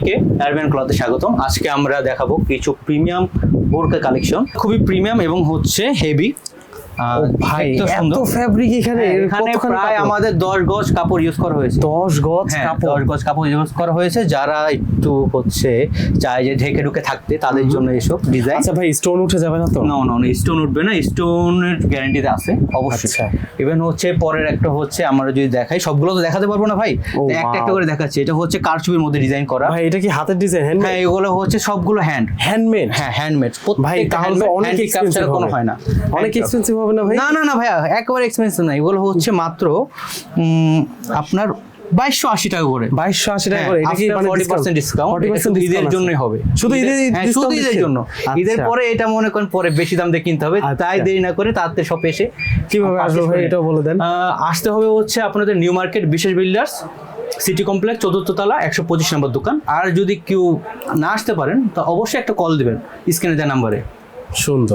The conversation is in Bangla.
কে আরবান ক্লথে স্বাগতম। আজকে আমরা দেখাবো কিছু প্রিমিয়াম বোরকা কালেকশন, খুবই প্রিমিয়াম এবং হচ্ছে হেভি। ভাই দেখতেও এত সুন্দর। ফ্যাব্রিক এখানে এখানে প্রায় আমাদের 10 গজ কাপড় ইউজ করা হয়েছে। 10 গজ 10 কাপড়। গজ কাপড় ইউজ করা হয়েছে। যারা একটু হচ্ছে চায় যে ঢেকে ঢুকে থাকতে, তাদের জন্য এসব ডিজাইন। আচ্ছা ভাই, স্টোন উঠে যাবে না তো? নো স্টোন উঠবে না, স্টোনের গ্যারান্টিতে আছে অবশ্যই। আচ্ছা। ইভেন হচ্ছে পরের একটা হচ্ছে আমরা যদি দেখাই, সবগুলো তো দেখাতে পারবো না ভাই, ও, তো একটা একটা wow. করে দেখাচ্ছি। এটা হচ্ছে কারচুপির মধ্যে ডিজাইন করা। ভাই এটা কি হাতের ডিজাইন? হ্যাঁ, এগুলো হচ্ছে সবগুলো হ্যান্ডমেড। হ্যাঁ হ্যান্ডমেড। ভাই তাহলে তো অনেক এক্সপেন্সিভ কোনো হয় না, অনেক এক্সপেন্সিভ হবে না ভাই? না না না ভাইয়া, একেবারে এক্সপেন্সিভ না। এগুলো হচ্ছে মাত্র আপনার 2280 টাকা করে। 2280 টাকা করে। এটা কি মানে 40% ডিসকাউন্ট? 40% ঈদের জন্যই হবে, শুধু ঈদের শুধু ঈদের জন্য। ঈদের আচ্ছা। পরে এটা মনে করেন পরে বেশি দাম দিয়ে কিনতে হবে, তাই আচ্ছা। দেরি না করে তাড়াতাড়ি সব এসে কিভাবে আসবে ভাই এটাও বলে দেন। আসতে হবে হচ্ছে আপনাদের নিউ মার্কেট বিশেষ বিল্ডার্স, সিটি কমপ্লেক্স, 4th তলা, 125 নম্বর দোকান। আর যদি কেউ না আসতে পারেন তো অবশ্যই একটা কল দিবেন স্ক্রিনে দেওয়া নাম্বারে। সুন্দর।